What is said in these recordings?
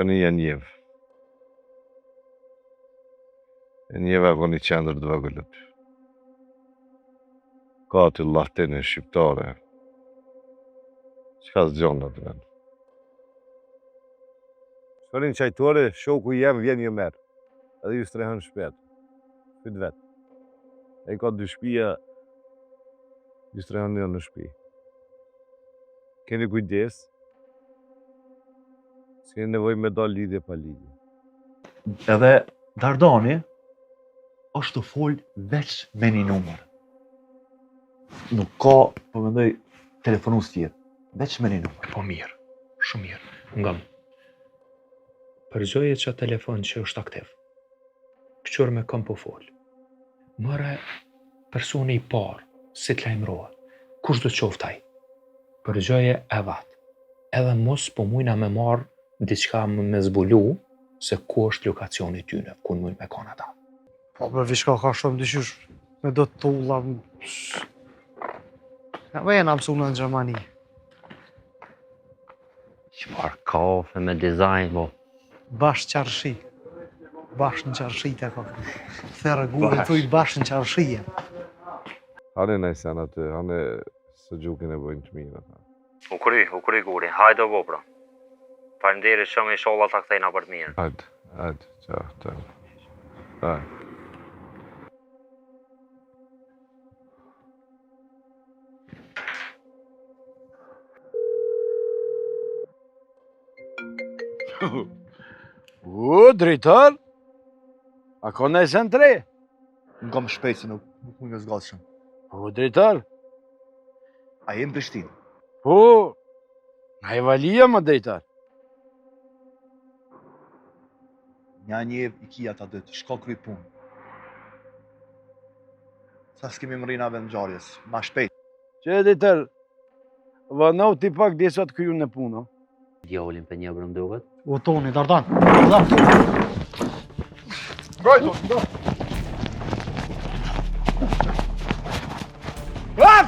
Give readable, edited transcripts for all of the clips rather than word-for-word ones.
Shkoni Janjev. Janjeva ka një qendër të vogël aty. Ka aty llahtene shqiptare. Çka zgjon aty vend. Shkonin qajtore, shoku jem vjen një merë. Edhe ju strehën shpet. Fyt vet. E ka 2 shtëpia, ju strehën në shtëpi. Keni kujdes. S'keni nevojë me dal lidhje pa lidhje. Edhe Dardani është të fol veç me një numër. Nuk ka, po mendoj, telefonus tjetër. Veç me një numër. Po mirë, shumë mirë. Ngam. Përgjoje që telefon që është aktiv. Këqër me kam po fol. Mëre personi i parë, si të lajmërohet. Kush do të qoftaj? Përgjoje e vatë. Edhe mos po mujna me marë diçka me zbulu se ku është lokacioni tyne, ku në mujnë me kanë ata. Po për vishka ka shumë dyshysh me do të tulla. Ja me jena mësuna në Gjermani. Qëfar kafe me dizajn, bo? Bash qarshi. Bash në qarshi të ka. Therë gure të ujtë bash në qarshije. Hane najsen aty, hane së gjukin e bojnë të mirë ata. U kry guri, hajde o bopra. Faleminderit shumë inshallah ta kthejna për të mirë. Hajde, ciao. Hajde. Drejtor? A ka nejsen të re? Nuk kam shpejt se nuk mund nga zgatshëm. Drejtor? A jem Prishtinë? Po, na e valia më drejtor. Janjev i kia ta dëtë, shko kry punë. Sa s'kemi më rrinave në gjarjes, ma shpejt. Që drejtor, vënau ti pak desat kryu në punë. Djavëllin për një brëm duket. O Toni, Dardan. Brojto!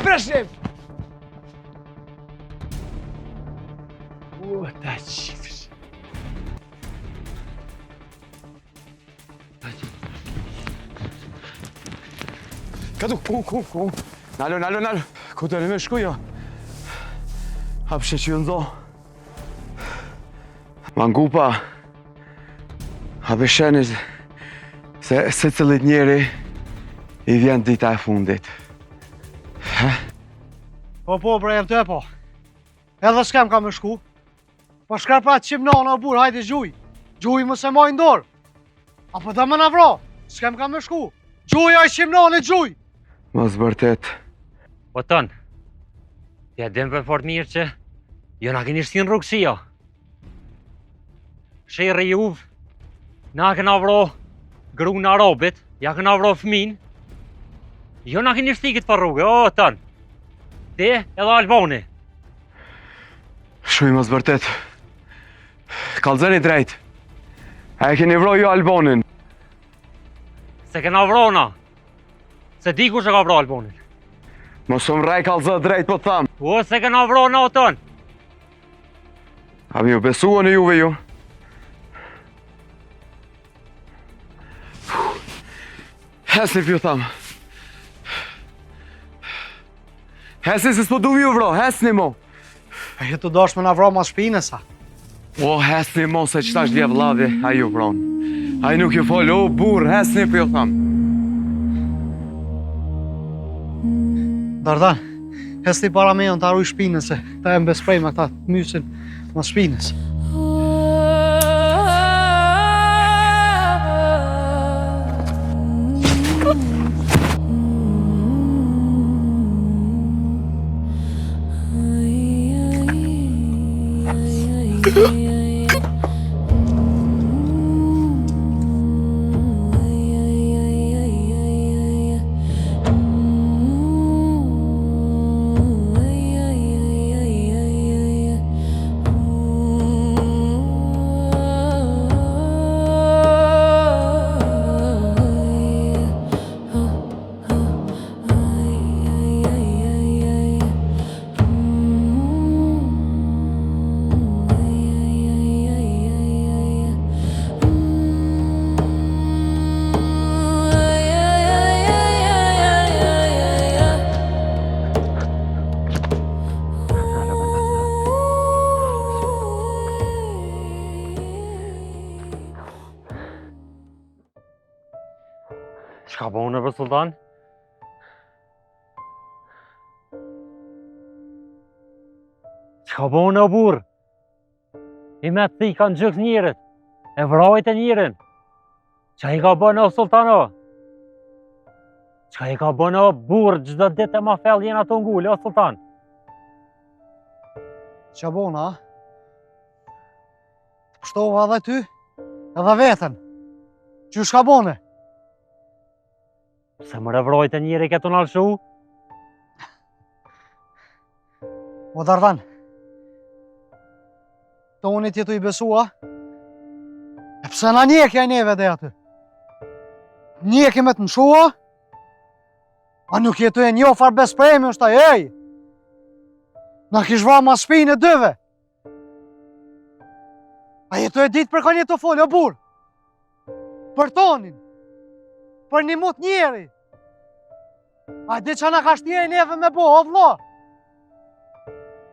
Preshnim! Ta qifës. Kadu, ku? Nalo. Ku të me shku, jo? Hapshe që ju nëzo. Mangupa. Hapeshenit se cëllit njeri i vjen dita e fundit. Po, bre, jem të e po. Edhe s'kem ka me shku. Po shkarpat qimnona o burë, hajde gjuj. Gjuj më se mojnë dorë. Apo dhe më në vro, s'kem ka me shku. Gjuj oj qimnone, gjuj. Mos vërtet. Po tënë, ja dem për fort mirë që jo na keni shtin rrugësia. Sherë juv, na kena vro gru në arabit, ja kena vro fëmin. Jo na keni shtikit për rrugë, o tënë. Ti edhe Albani. Shuj mos vërtet. Kallëzëni drejt. A e keni vro ju Albanin? Se kena vro na. Se di kush e ka vro Albanin. Mos u mrej kallëzë drejt po tham. O, se kena vro na o tënë. A mi u besuan e juve ju? Hesni pju tham. Hesni se s'po du ju vro, hesni mo. E jetu dosh me na vro mas shpine sa. O, hesni mo se qëta është djevë ladhi, a ju vron. A nuk ju folë, o burë, hesni pju tham. Dardan, hesti para me janë të arruj shpinës se ta e mbesprej me këta mysin mas shpinës. Çka bone për sultan? Çka bone o burr? I me të thi kanë gjëk njërit, e vrajt e njërin. Qa i ka bone o sultan o? Qa i ka bone o burr, gjdo ditë e ma fell jena të ngullë o sultan? Qa bona, a? Të pështova edhe ty, edhe vetën. Që shka bone? Se më revrojt e njëri ke të nalëshu? O Dardan, të unë tjetu i besua, e pse na njekja i neve dhe aty? Njekja me të nëshua, a nuk jetu e njofar bes premi është taj, ej! Na kishva ma shpinë e dëve. A jetu e ditë për kanë jetu folë, o burë? Për tonin, për një mut njeri. A di që na ka shtje i neve me bo, o vlo?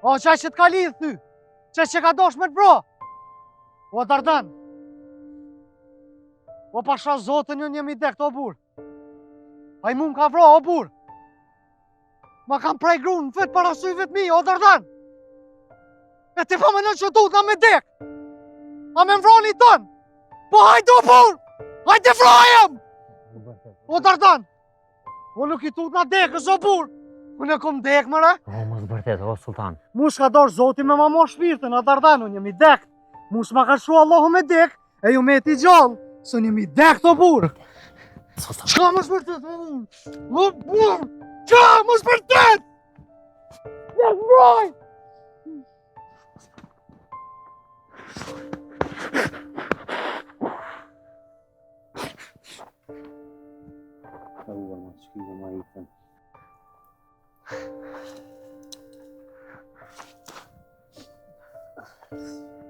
O qaj që t'ka lidhë ty, qaj që ka dosh me t'bro. O Dardan, o pasha zotën ju njemi dekt, o burë. A i mu m'ka vro, o burë. Ma kam prej grunë në fëtë para syve t'mi, o Dardan. E ti po me në që tut nga me dek. A me mvroni tënë. Po hajde, o burë, hajde vrajem. O Dardan, o nuk i tut nga dekës, o burë. Unë e kom dek, mëre. O, më zbërtet, o sultan. Mu shka dorë zoti me ma mo shpirtën, a Dardan, unë jemi dek. Mu shma ka shu Allahu me dek, e ju me ti gjallë, se unë jemi dek të burë. Qa më shpërtet, o burë, qa më shpërtet! Në mbroj!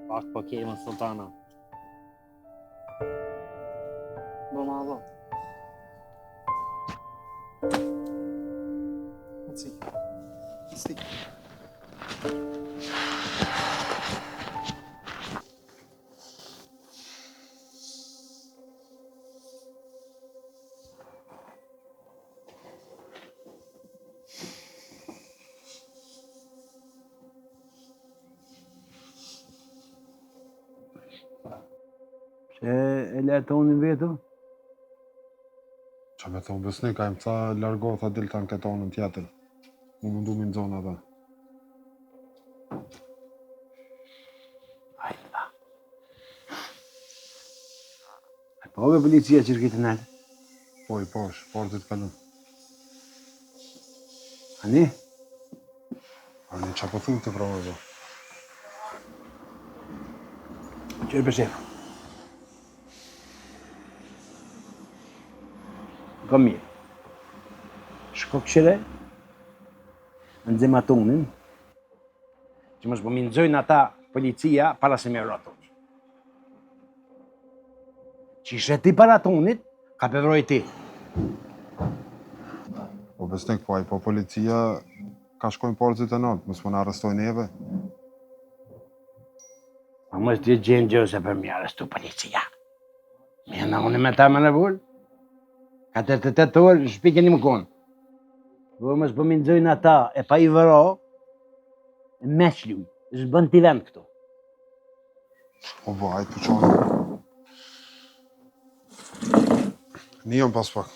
Pak po kejmë sultana. Bo ma bo. Si. E le tonin vetëm? Qa me thonë besnik, a im tha largo, tha dilta në këtë anën tjetër. Mu mundu mi në zonë ata. Hajde. A po ve policia që shkite nalë? Po i pash, partit kalëm. Ani? Ani, qa po thumë të vrave do? Qërë përshemë. Kom mirë. Shko këshire, në nëzima tonin, që mos po minëzojnë ata policia para se me roto. Që ishe ti para tonit, ka pëvroj ti. Po besnik, po po policia ka shkojnë partit e natë, mos po në arrestojnë neve. Ma mos t'ju gjenë gjose për mi arrestu policia. Mi në unë me ta më në vullë. 48 orë, shpike një më konë. Po mos po minëzojnë ata e pa i vëro, e me shluj, zbën t'i vend këtu. O bo, hajtë për qonë. Njën pas pak.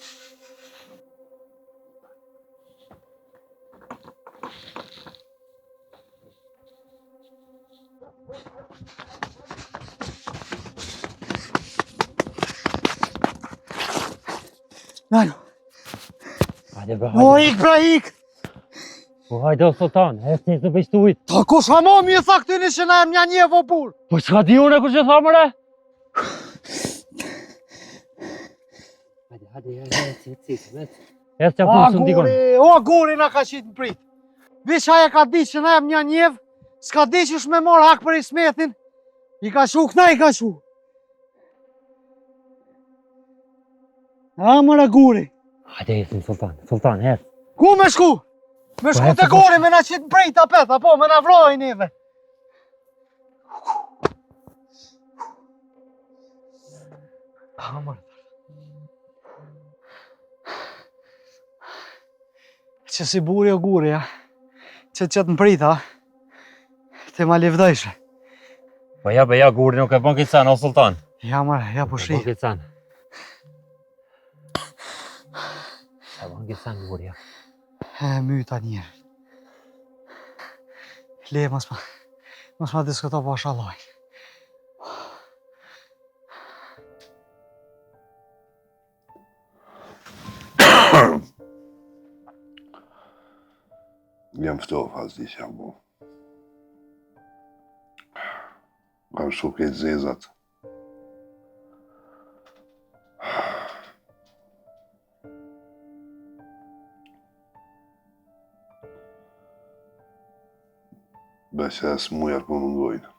Nalo, Hajde bra, o hajde. ik pra ik! Po hajde o sultan, e s'ni të bëjstujt. Ta kush ha mo mi e tha këtyni që na e mja njevo burë. Po s'ka di une ku që tha mëre? E s'ja punë së ndikon. O guri na ka qitë në prit. Vish aja ka di që na e mja njev, s'ka di që shme mor hak për Ismetin. I ka shu këna i ka shu. A mëra guri. Hajde ecim sultan, sultan, ec. Ku me shku? Me shku të guri me na qitë në prit apet, apo me na vroj neve. Ha mëra. Që si buri o guri, ja. Që të mprita, te ma levdojshe. Po ja, guri nuk e bën këtë sen, o sultan. Ja, mare, ja po E shri. bën këtë sen. E bën këtë sen, guri, ja. Myta njerë. Le, mos ma diskuto po shalloj. Jam ftof as di qa bo. Kam shu këtë zezat. Besë e s'muja ku mungojnë.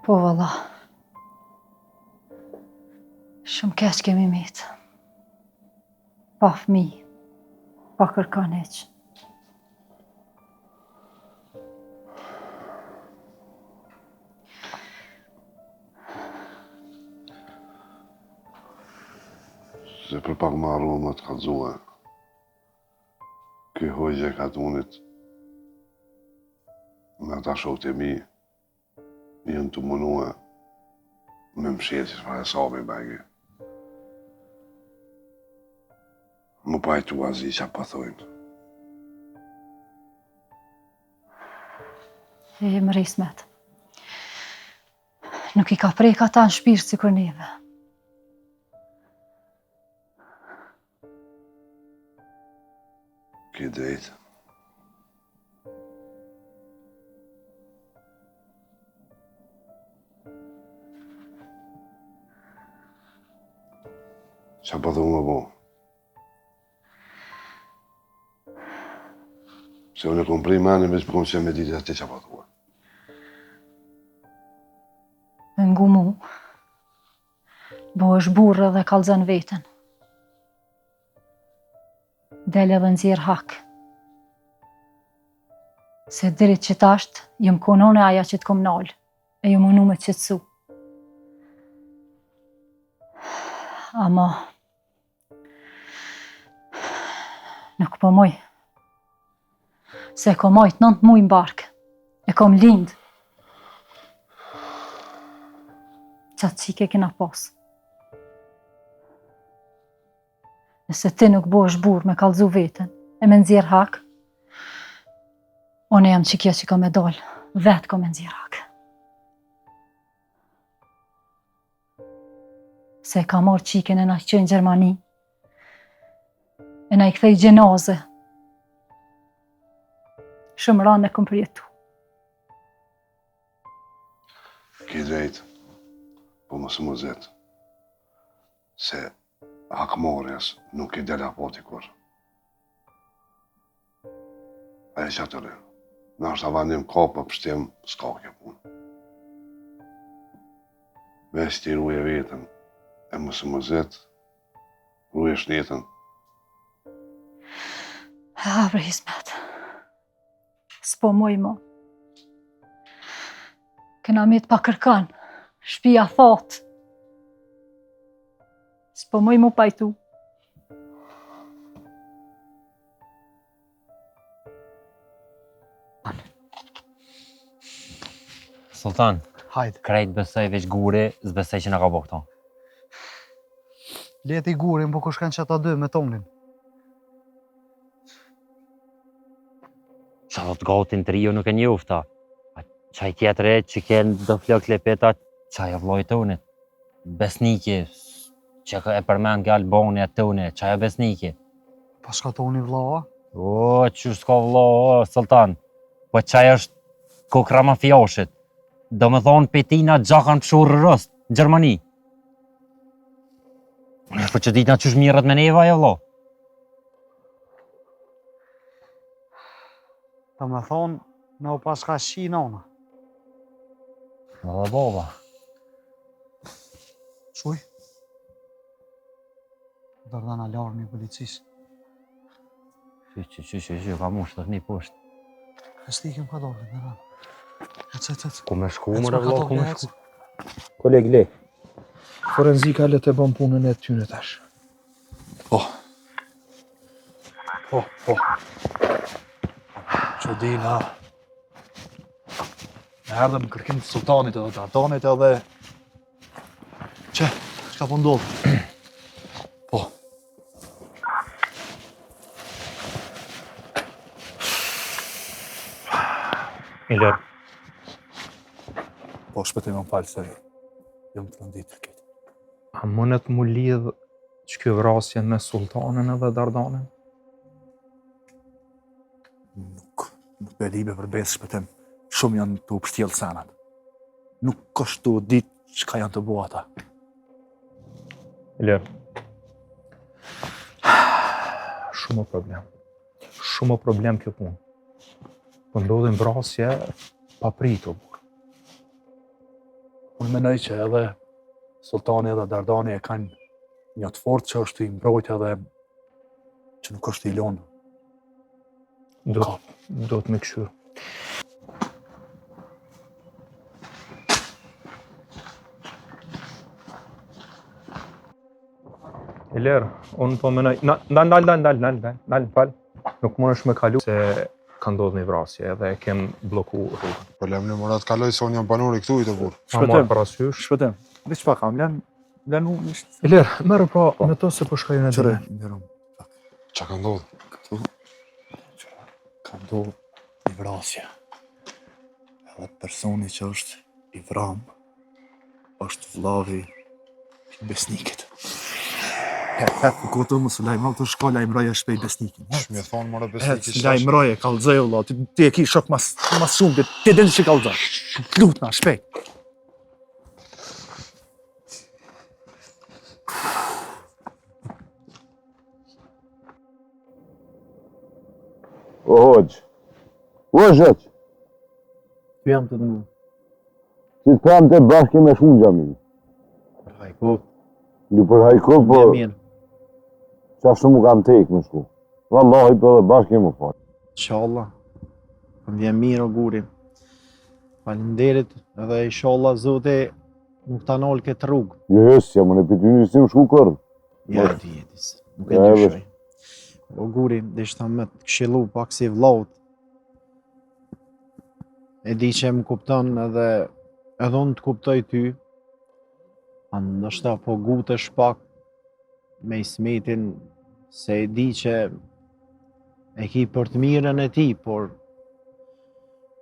Po, valla. Shumë keq kemi mitë. Pa fmi, pa kërkan heq. Se për pak ma arru më të kallzua. Ky hojgje katunit me ata shokët e mi jënë të munua me mshirë që shfare sabi bagi. Më pajtu azi që pa thojnë. E më rismet. Nuk i ka prejk ata në shpirë si kur neve. Ki drejtë. Qa pa thumë më bo? Se unë e kom prej mani me që përkom që me ditë atë qa pa thumë. Me ngu mu, bo është burrë dhe kallzon veten. Del edhe nxjerr hak. Se deri që tasht, jëm konone aja që t'kom nalë, e ju mënu me qetësu. Ama, nuk po moj. Se e kom majt 9 muj në barkë, e kom lind. Qatë qike kena pas. Nëse ti nuk bo është burë me kallzu veten, e me nxjerr hak, one jam qikja që ka me dalë, vetë ka me nxjerr hak. Se e ka marrë qiken e na qënë Gjermani, e na i kthej gjenaze. Shumë ranë e kom përjetu. Ki drejtë, po mësë më zetë. Se hakmarrjes nuk i del apoti kur. E që të rënë. Në është avanim ka për pështim, s'ka kjo punë. Vesh ti ruje vetën, e mësë më zetë, ruje shnetën. Bre Hizmet, s'po moj mo. Këna mit pa kërkan, shpia thot. S'po moj mu pajtu. Sultan, Hajde, krejt besoj veç guri, s'besoj që na ka bo këto. leti gurin, po kush kanë që ata dy me tonin. Qa do të gotin të rio nuk e njofta. Qaj tjetëre që kënë do flok lepeta, qaj e vloj tonit. Besniki, që e përmen nga Alboni e toni, qaj e besniki. Pas ka toni vlla, O, që s'ka vlo, Sultan. Po qaj është kokra mafioshit. Do me thonë petina gjakan pëshurë rëst, në Gjermani. Po që ditna qysh mirët me neva e vlo. ta me thonë, në u pas ka shi nona. Në dhe bova. Shuj, Dërdan alarmi i policisë. Që, ka mush të një poshtë. E stikim ka dole, Dërdan. Ec. Ku me shku, Ec, më vëlla, ka ku me dole, shku. ec. Koleg, le. Forenzika le të bën punën e tyne tash. Po. Që di na. Me erdhëm në kërkim të sultanit edhe të Ardanit edhe... Çka po ndodh? Po. Ilir, Po shpëtoj më falë se jam të rënditur këtë. a mënet mu lidh që kjo vrasje me sultanën edhe Dardanën? Nuk e libe për besë shpëtim. Shumë janë të upshtjellë senat. Nuk është të ditë çka janë të bua ata. Ilir, shumë problem. Shumë problem kjo punë. Po ndodhin vrasje pa pritur. Unë menoj që edhe sultani edhe Dardani e kanë një të fortë që është i mbrojtë edhe që nuk është i lonë. Do të me këshyrë. Ilir, unë po menoj... Nal, fal. Nuk mund është me kalu se ka ndodhur një vrasje edhe e kem bloku rrugën. Problem në morat kaloj se unë jam banor i këtu i të burë. Ma marrë parasysh. Shpëtim. Dhe çfarë kam? Lan unë ishte. Ilir, merë pra me to se po shkojnë e Qëre, dhe. ndërëm. Qa ka ndodhë? Këtu ka ndodhur një vrasje. Edhe personi që është i vram është vllavi i besnikit. Ku këtu mos lajmëro të shko lajmëroje shpejt besnikin. Shmi e thonë mora besnik i Lajmëroje, kallëzoj vëlla, ti e ki shok mas shumë, ti din që kallëzoj. Lutna, shpejt. O hoqë. O zhëq. Ty jam të ngu. Si të kam të bashkë me shumë gjami. Hajko, Një për hajko, po... mirë. Qa shumë kam tek më shku. Wallahi për dhe bashkë më falë. Inshallah. Më vjen mirë o guri. Faleminderit edhe inshallah Zoti nuk ta nol këtë rrugë. Jo hësja, më në pëtyni si më shku kërë. Ja ti jetis. Nuk e dyshoj. O guri, deshta me të këshillu pak si vllaut. E di që më kupton edhe unë të kuptoj ty. Ndoshta po gutesh pak me Ismetin se e di që e ki për të mirën e ti, por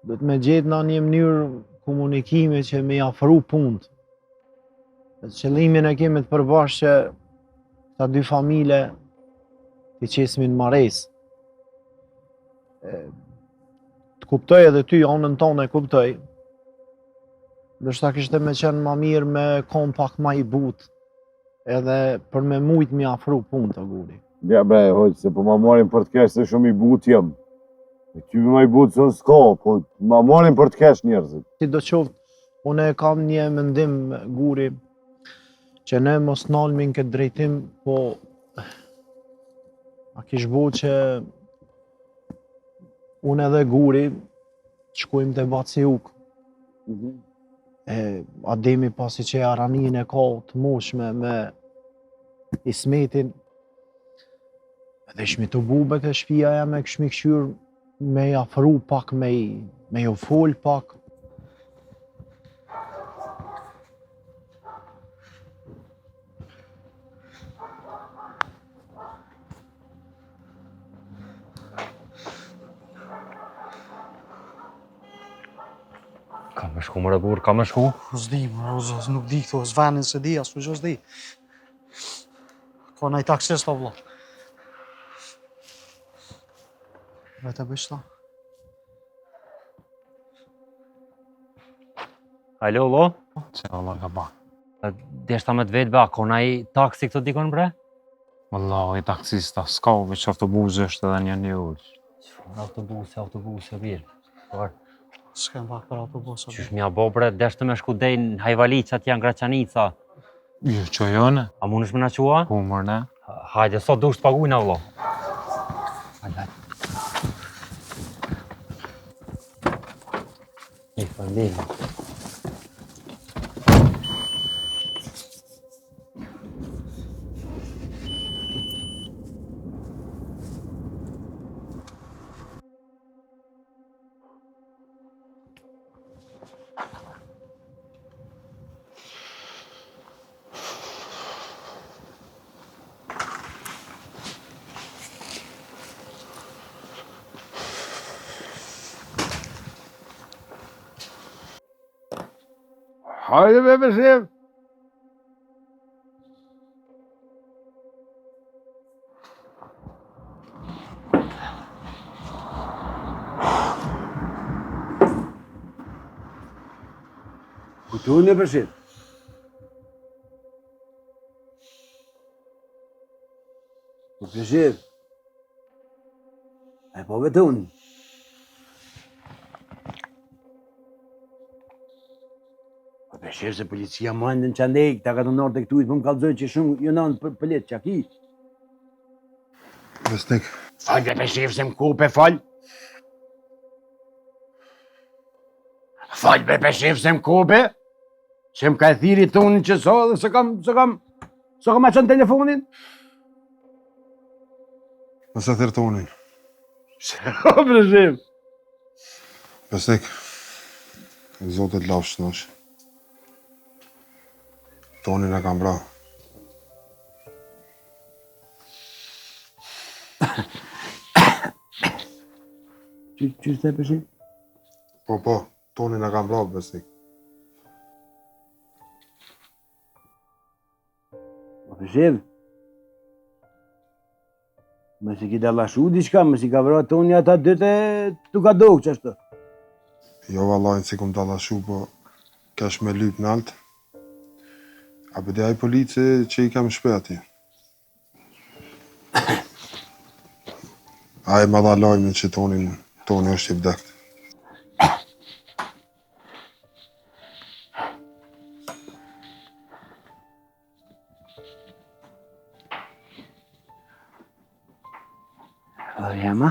do të me gjetë në një mënyrë komunikimi që me afru punët. Qëllimin e kemi të përbash që ta dy familje të qesmin mares. Të kuptoj edhe ty, anën tonë e kuptoj. Ndoshta kishte me qenë ma mirë me kom pak ma i butë, edhe për me mujt mi afru punë të guri. Ja bre, hoqë, se po ma marim për të kesh se shumë i but jem. E ty ma i but së në s'ka, po ma marim për të kesh njerëzit. Si do qoftë, une kam një mendim guri, që ne mos nalmin këtë drejtim, po a kish bo që unë edhe guri shkojmë të baci uk. Ademi pasi që aranin e ka të moshme me Ismetin, edhe shmi të bubet e shpia ja me këshmi këshyr me i afru pak, me ju fol pak. Ka me shku, mëre burë, ka me shku. S'di, më rozë, nuk di këto, s'venin se di, asë që s'di. Ka nëj taksist o vla. Vete bëjsh ta. Alo, lo? Që Allah ka ba. Deshta me të vetë ba, ka nëj taksi këto dikon bre? Wallahi, taksista, s'ka u veç autobusi është edhe një ullë. Autobuse, birë. S'kem pak për autobusë. Qysh mja bo bre, deshte me shku dej në Hajvalica, janë Graçanica. Jo, që jone? A mund është me na qua? Po, mërne? Hajde, sot dush të paguajna vëlla. Hajde. Një falem. Hajde be shef. Kujtuni be shef. Be shef. E po vetuni. Be shef se policia më andën që andej, këta ka të nërë të këtujt, më kallëzoj që shumë jënanë për letë që aki. Besnik, Falë be shef se më kupe, falë. Falë be shef se më kupe. Që më ka thiri tonin që so dhe se kam aqën telefonin. nëse thirë tonin. O, be shef. Besnik, zotit lafsh nësh. Tonin e kam bra. Që shte be shef? Po, tonin e kam bra, besnik. O, be shef. Më si ki dalashu diçka, më si ka vra toni ata dyte tu ka dogë që ashtë. Jo vallajnë si kum dalashu, po kesh me lyp në altë. A bëde aj polici që i kam shpeti. A e ma dha lajmin që toni është i vdekt. Gorjama?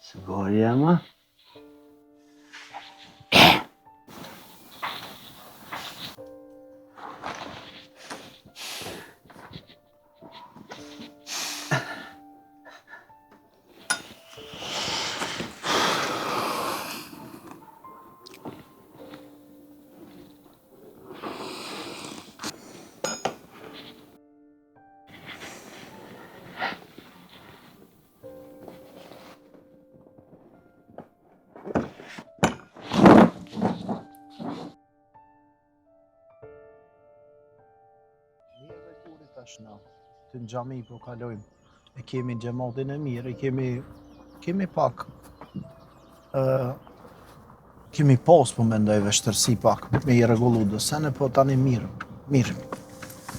Së gorjama? Të në gjami po kalojmë. E kemi gjematin e mirë, kemi pak. Kemi pas po mendoj vështërsi pak me i rregullu dosene, po tani mirë.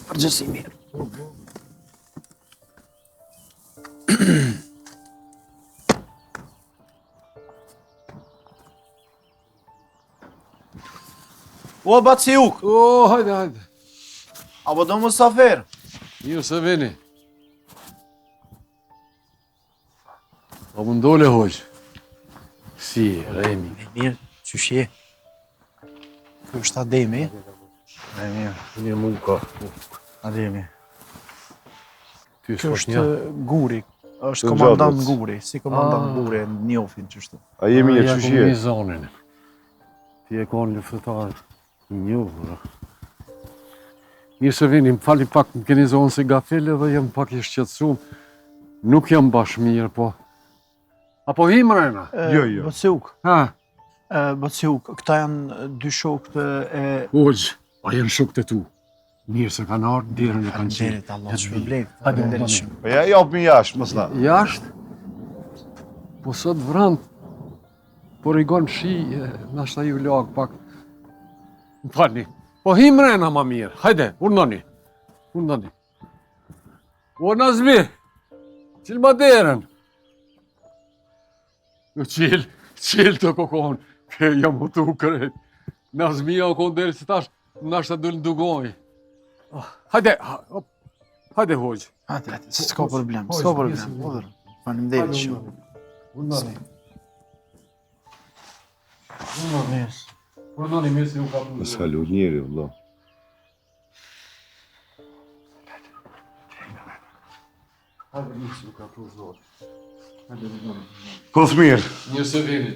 Përgjësi mirë. O, Baciuk! O, hajde. Apo do Musafer? Ju se vini. Po më ndole hoqë. Si, Remi. Mirë, qëshje? Kjo është Ademi? Një mund ka. Ademi. Ty Kjo s'është është Guri, është komandant Guri, si komandant Guri, njofin qështu. A jemi një Ja, qëshje? ku zonin. Ti e konë luftëtar njohur. Mirë se vini, më fali pak më keni zonë si gafele dhe jam pak i shqetësum. Nuk jam bash mirë, po. Apo him rena? Jo. Baciuk, Ha? Baciuk, këta janë dy shokët e... Hoqë, a janë shokët e tu. Mirë se kanë ardhur, derën e kanë qenë. Derit, Allah, shpërblet. Hajde, Derit hajde. shumë. Po ja japë mi jashtë, mësla. Jashtë? Po sot vrant, por i gonë shi, nashta ju lagë pak. Më falni, po him rena ma mirë. Hajde, urnoni. O Nazmi, qilë ma derën. Jo qilë të kokon, ke jam u tu kërët. Nazmia o konë derë si tash, nashta dëllë dugoj. Hajde, hajde hoqë. Hajde, s'ka problem, s'ka problem. Odër, faleminderit shumë. Urnani mirë si u ka punë. Salut njeri, vëlla. Hajde mirë si u ka punë zotë. Hajde mirë. Kosmir, Mirë se vini.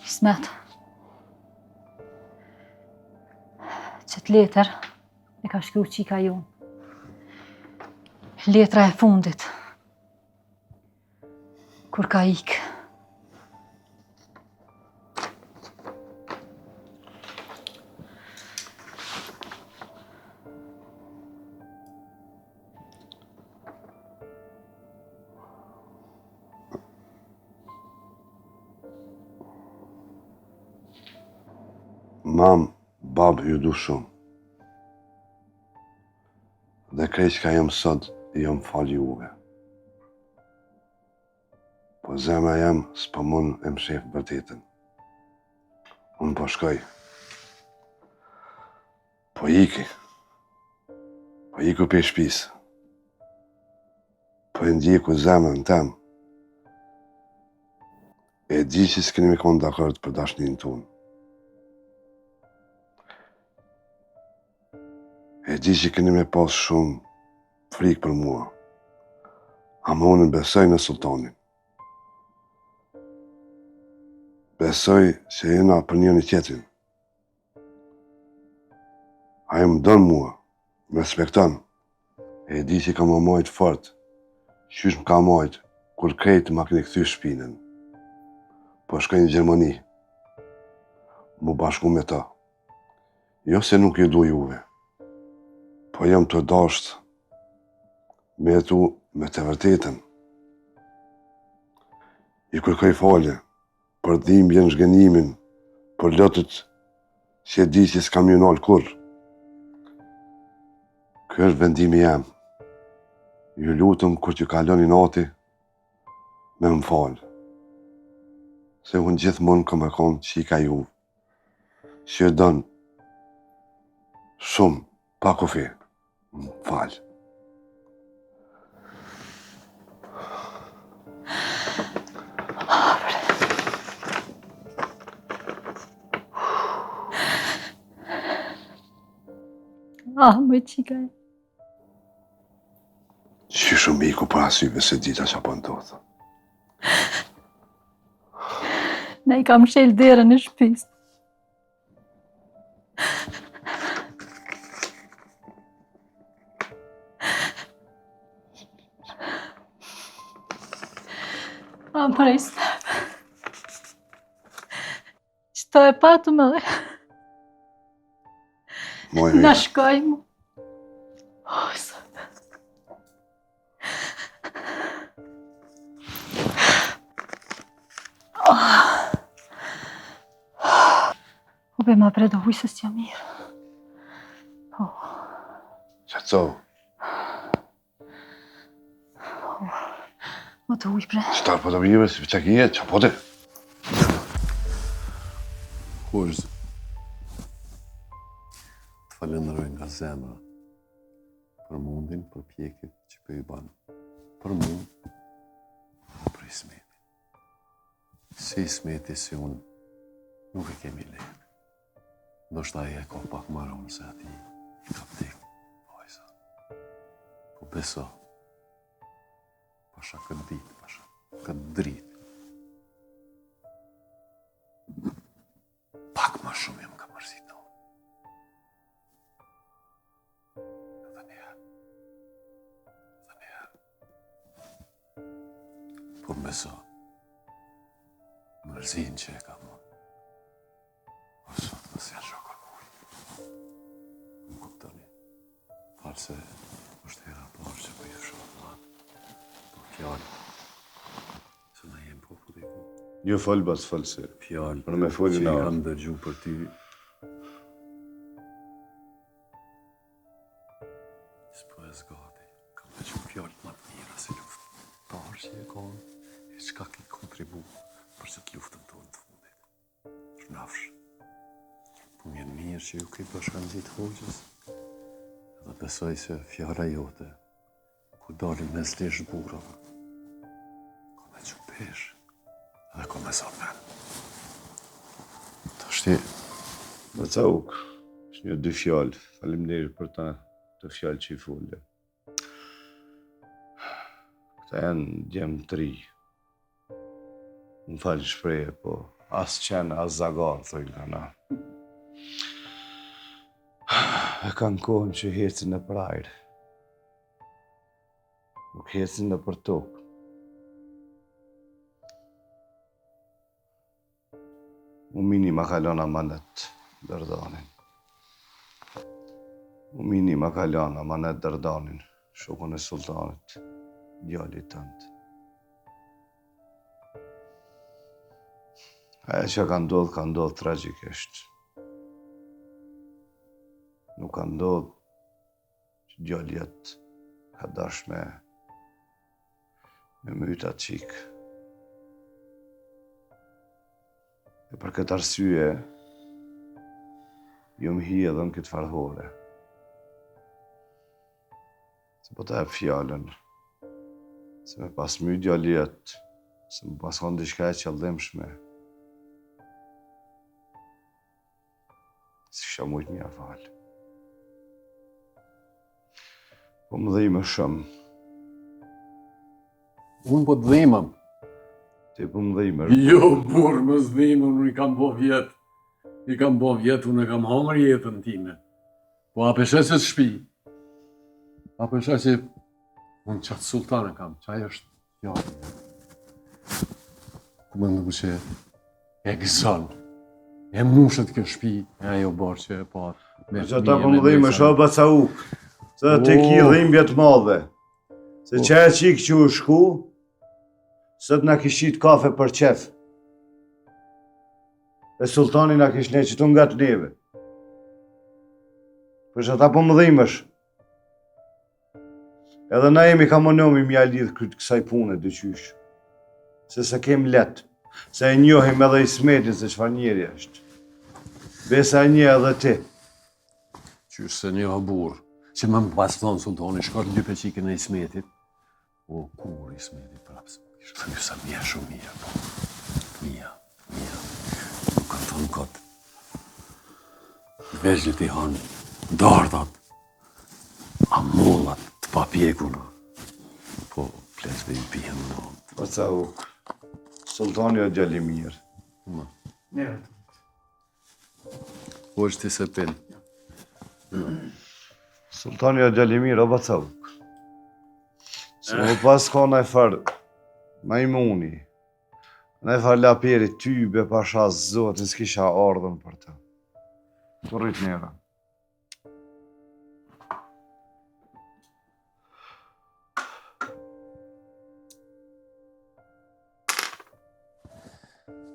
Ismet. Qëtë letër e ka shkru qika jonë. Letra e fundit. Kur ka ikë. mam, bab ju du shumë. Dhe krejt që ka jem sot, jem fali juve. Po zemra jem s'po mun e më shef vërtetën. Unë po shkoj. Po iki. Po iku pe shpisë. Po e ndjeku zemrën tem. E di që s'keni me konë dakord për dashnin tonë. E di që keni me pas shumë frikë për mua. Ama unë besoj në sultanin. Besoj se jena për njëri tjetrin. Ai më don mua, më respekton. E di që ka më majt fort, qysh më ka majt, kur krejt ma keni kthy shpinën. Po shkoj në Gjermani, mu bashku me ta. Jo se nuk ju du juve, po jam të dasht me jetu me të vërtetën. I kërkoj falje për dhimbjen, zhgënimin, për lotët që e di që s'kam ju nalë kur. Ky është vendimi jam. Ju lutëm kur t'ju kaloni nati me më falë. Se unë gjithmonë kam e konë qika juve, që e dënë shumë pa kufi. Më falë. Më qika e. Që shumë iku për asyve se dita që po ndodhë. Ne i kam shel derën në shpis. Prej snep. Qëto e patu me dhe. Mojë Na mirë. shkoj mu. O be ma predo huj se s'ja mirë. Po. Qëtëso, O të huj pre. qëtar po të vive, si që ki jetë, që po të? Hoqë, të falenderoj nga zemra për mundin, për pjekit që për i banë. Për mund, dhe për Ismetin. Si Ismeti si unë, nuk e kemi lejnë. Ndoshta e ka pak marrë unë se ati i ka vdekë, vajza. Po beso, pasha këtë ditë, pasha këtë dritë. Pak ma shumë jam ka mërzit në unë. Dhe njëherë. Po beso, mërzin që e ka më. O sot më se janë shokër kuj. Më kuptoni. Falë se është hera parë që për ju shokë matë. Po fjallë Jo fol bas fol se. Fjalë Për me folin që na. kam dëgju për ty. S'po e zgati. Kam dëgju fjalë më të mira si luftëtar që e kanë e çka ki kontribu për këtë luftën tonë të fundit. Shnafsh. Po mirë që ju ke bashkangjitë hoqës. Dhe besoj se fjala jote, ku dalin mes lesh burrave, ka me që pesh dhe ka me zonë men. Tashti, Bacauk, është një dy fjallë. Faleminderit për ta të fjallë që i fulle. Këta janë djemë të ri. Më falë shpreje, po as qenë, as zagarë, thojnë kana. E kanë kohën që hecin në prajrë. Nuk hecin në për tokë. Umini ma kalon amanet dërdanin. Umini ma kalon amanet dërdanin, shokun e sultanit, djallit tënd. Aja që ka ndodhë tragjikisht. Nuk ka ndodhë që djallit ka dash me myta qikë. E për këtë arsye, jo më hi edhe në këtë farhore. Se po ta e fjallën, se me pas my djallit, se me pas konë diçka e qëllimshme. Si kisha mujt mja falë. Po më dhejmë shumë. unë po të dhimëm. Ti po më dhejmë. Jo, burë, më zdhimëm, unë i kam bo vjetë. I kam bo vjetë, unë e kam hongër jetën time. Po apeshe se shpi. Apeshe që unë qatë sultanë kam, qaj është fjallë. Ku më ndu që e gëzon, e mushët kjo shpi, e ajo barë që e parë. Që ata po më dhejmë shumë Bacauk, se të ki dhimbje të madhe. Se që e qikë që u shku, se të na kishit kafe për qef. E sultani na kish ne qitu nga të neve. Për që ata po më dhimësh. Edhe na jemi ka monomi mja lidhë këtë kësaj pune dyqysh. Se kem letë. Se e njohim edhe Ismetin se çfarë njeri është. Besa e një edhe ti. Qysh se një burë, që më pas thonë sultani, shkar të lype qike në Ismetit. O, kur Ismeti prapës më kishë thënë sa mija shumë mija, po. Mija. Nuk kanë thonë këtë. Veçlit i hanë, dardat, amullat, të papjekuna. Po, plesve i pihen në nëmë. Bacauk, sultani o djali mirë. Mirë. Po është ti se pinë. Sultani o djali mirë, o Bacauk. Se më pas ka në e farë majmuni, në e farë laperi ty be pasha zotin s'kisha ardhën për të. Të rrit njëra.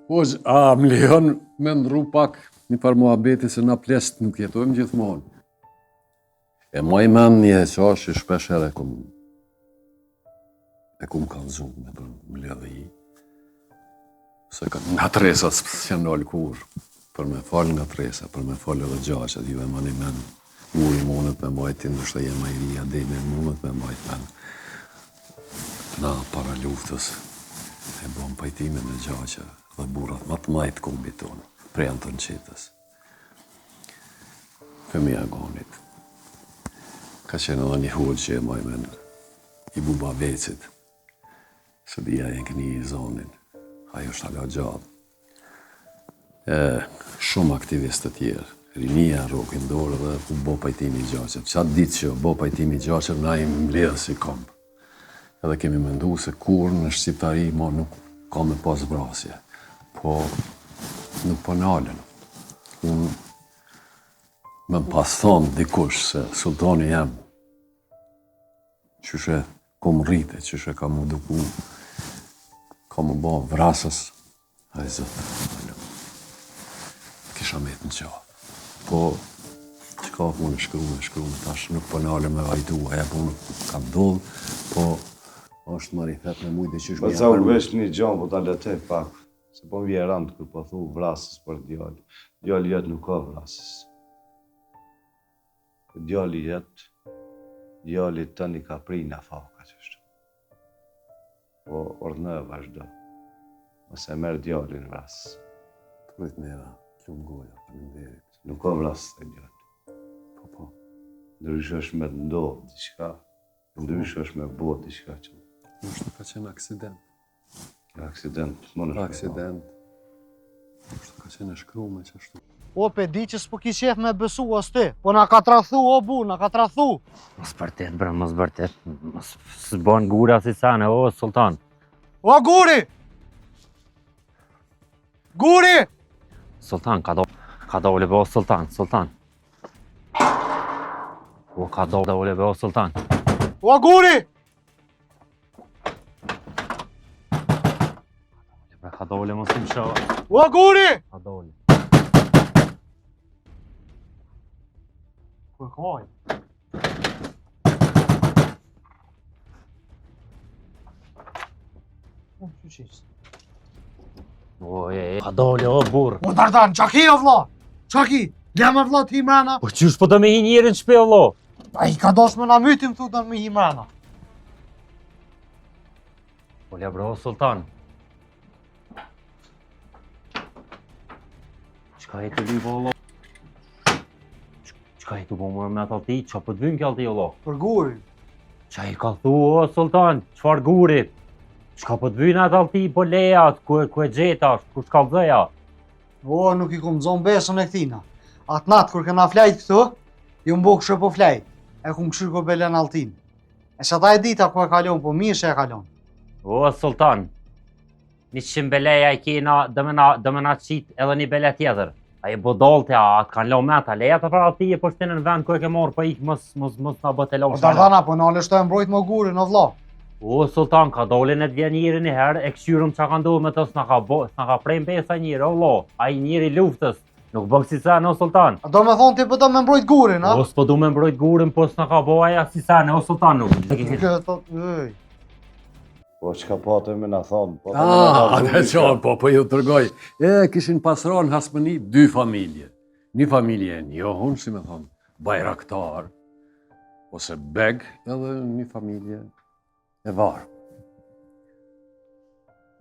Po, a më lejon me ndru pak një par muhabeti se na plest nuk jetojmë gjithmonë. E moj men një qash që shpesh herë e kum kalzu me për më ledhe i. Se nga tresat s'janë nalë kur, për me falë nga tresa, për me falë edhe gjashat, ju e mani men, uri mundet me majtë, ndoshta jema i rija, demi mundet me majtë men. Na, para luftës, e bom pajtime me gjasha dhe burrat më të majtë kombit tonë, prej Anton Qetës. Fëmija Gonit. Ka qenë edhe një hoqë që e maj men i buba vecit, se dhja e këni i zonin, ajo është ala gjallë. Shumë aktivistë të tjerë, rinia, rokin dorë dhe u bo pajtimi i gjaqet. Qatë ditë që bo pajtimi i gjaqet, na i mbledhë si kompë. Edhe kemi mendu se kur në Shqiptari mo nuk ka me pas vrasje, po nuk po nalen. Unë me pas thonë dikush se sultani jam, qyshe kom rrite, qyshe ka mu duku, ka mu bo vrasës Ai zot, alo. Kisha me të në qa. Po, qka mu në shkru, tash nuk po nale me vajtu, aja po nuk ka ndodh, po është marifet me mujtë që Po ca u vesh një gjanë, po ta letej pak. Se po vje rand kur po thu vrasës për djali. Djali jetë nuk ka vrasës. Djali jetë, djali tëni ka pri në faka që është. Po ordnë vazhdo. Ose merë djali në vrasës. Të mera, lumë goja, faleminderit. Nuk ka vrasës të djali. Po. Ndrysh është me të ndodhë diçka. Ndrysh është me botë diçka që. Nështë ka qenë aksident. Aksident, më në Aksident. Nështë ka qenë e shkrume që ashtu. O, pe di që s'po ki qef me besu as ti, po na ka trathu, o bu, na ka trathu. Mos vërtet, bre, mos vërtet. Mos s'bën gura si sane, o, sultan. O, Guri! Guri! Sultan, ka dole be o sultan, sultan. O, ka dole be o sultan. O, Guri! Ka dole mos im shoh. O, Guri! Ka dole. Ku e kaj? O, ka dole, o, burr. O, Dardan, qaki o vla! Qaki! Lema vla ti mrena! Po qysh po do me hi njerin në shpe, vlo? A i ka dos me na mytim, thu do me hi mrena. Po le bro, sultan. Qka e të li, vlo? Qka e të bo më me të alti? Qa po të vynë kjo alti, vlo? Për Gurin. Qa i ka thu, o, sultan? Qfar gurit? Qka po të vynë atë alti, po lejat, ku e gjeta, ku shka vdheja? O, nuk i kum zonë besën e këtina. Atë natë, kur këna flajt këtu, ju mbo kështë po flajt. E kum këshyr ko belen altin. E që ta e dita ku e kalon, po mirë që e kalon. O, sultan, 100 beleja i kena, dëme na qit edhe një bele tjetër. A i bodolte, atë kanë lo meta, leja të pra ti e po shtinë në vend ku e ke morë, po ik mos na bët e lo O, Dardana, po në alështoj mbrojt më Gurin, o vla. O, sultan, ka dole në të vjen njëri një herë, e këshyrëm që ka ndohë me të s'na ka prejmë besa njëri, o lo, a i njëri luftës, nuk bëgë si sene, o sultan. A do me thonë ti po do me mbrojt Gurin, a? O, s'po du me mbrojt gurin, po s'na ka bo aja si sene, o sultan, nuk. Po që ka patë me në thonë. Atë qanë, po ju të rgoj. Kishin pasron Hasmëni 2 familje. Një familje e njohun, si me thonë, bajraktar, ose beg, edhe një familje e varë.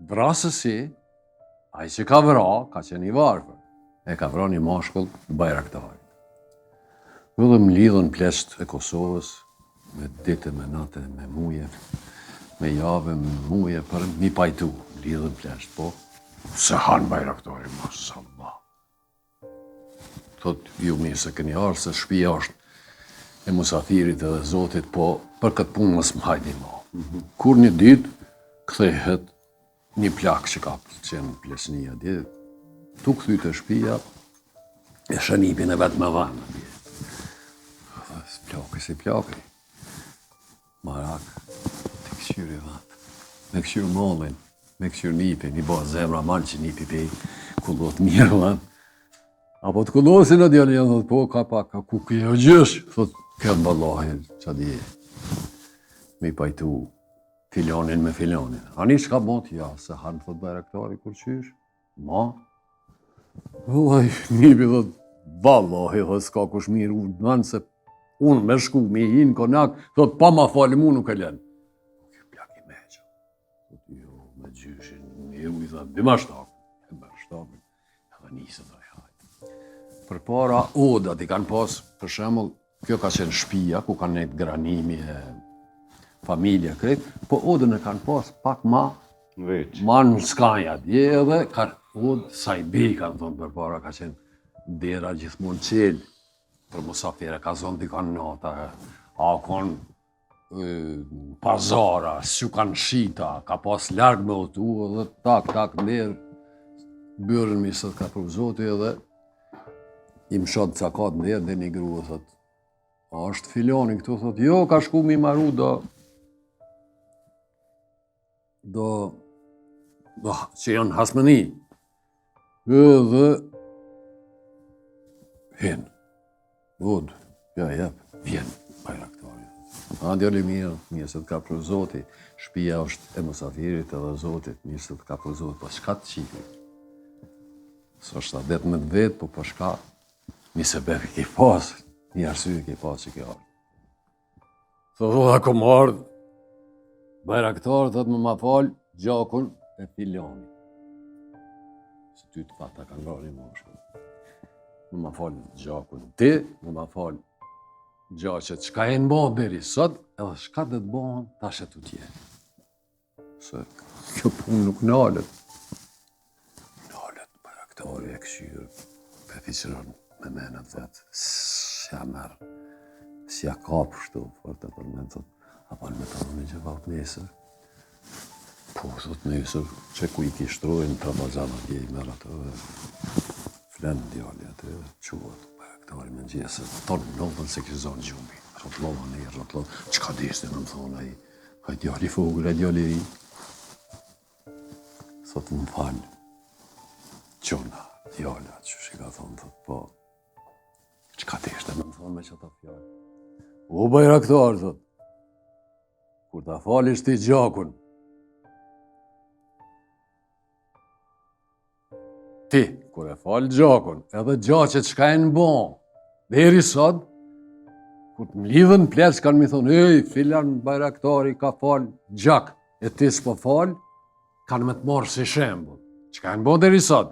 Vrasësi, ai që ka vra, ka qenë i varë, e ka vra një mashkull bajraktarit. Edhe më lidhën plesht e Kosovës, me dite, me nate, me muje, me jave, me muje, për mi pajtu, lidhën plesht, po, se hanë bajraktari, masallah. Thot, ju mirë se këni arë, se shpia është e musafirit edhe zotit, po, për këtë punë mos më hajdi ma. Kur një ditë, kthehet një plak që ka qenë plesnia, dje, tu këthy të shpia, e shënipin e vetë me vanë, dje. Si plakë, marak, të këshyri vatë, me këshyri mollin, me këshyri nipi, një bo zemra malë që nipi pe kullot mirë vanë. Apo të kullosin e djali janë, thot, po, ka pak, ka ku kjo gjësh, thot, këmë ballahin, qa dje, me i pajtu filonin me filonin. Ani që ka bot, ja, se hanë, thot, bajraktari, kur qysh, ma, vëllaj, nipi, thot, ballahi, thot, s'ka kush mirë, vanë se unë me shku, me hinë konak, thot, pa ma fali mu nuk e lenë. Kjo plak i meqa. Thot, jo, me gjyshin, ju i thot, bima shtapin, edhe nisë të hajtë. Për para, odat i kanë pas, për shemull, kjo ka qenë shpia, ku kanë nejtë granimi e familja kretë, po odën e kanë pas pak ma në skanja dje edhe, odë sajbi, kanë thonë për para, ka qenë dera gjithmonë qelë, për musafire, ka zonë di kanë nota, a konë pazara, s'ju kanë shita, ka pas largë me otu, edhe tak, nërë, bërën mi sot ka për zoti edhe, i më shotë cakat nërë, dhe një grua, thot, a është filoni këtu, thot, jo, ka shku mi maru, do, që janë Hasmëni, Edhe hen. Vod, ja jep, vjen bajraktari. A djali mirë se të ka për Zoti, shtëpia është e mosafirit edhe Zotit, mirë se të ka për Zoti, po çka të qifi? S'është 18 vetë, po shka, një sebeb i ke pas, një arsye i ke pas që ke ardhur. Thoda kom ardhë, bajraktar thot më ma falë gjakun e Filani. Se ty të pata kanë rari moshku. Më ma falë gjakun ti, më ma falë gjaqet çka e në bëhë deri sot, edhe shka dhe të bëhën tash e tu tje. Se kjo punë nuk nalet. Nalet, bajraktari e këshyrë, pefiqërën me menët vetë, s'ja merë, s'ja kapë shtu, fort e përmenë, thot, apo në me të në që vaut nesër. Po, thot nesër, që ku i kishtrojnë, të bazana tje i merë atë, flenë djali atë, quat, bajraktari me gjesë, tonë lodhën se kishë zonë gjumbi, rotlovën e i rotlovën, qka dishtë në më thonë aji, ka djali fogër e djali ri. Thot më falë, qona, djali atë që shi ka thonë, thot, po, qka dishtë në më thonë me që ta fjallë. O bajraktar, thot, kur ta falisht ti gjakun, ti, kur e falë gjakun, edhe gjaqet qka e në bon, deri sot, kur të më lidhën plerës kanë mi thonë, ej, filan bajraktari ka falë gjak, e ti s'po falë, kanë me të morë si shembull. Qka e në bon deri sot,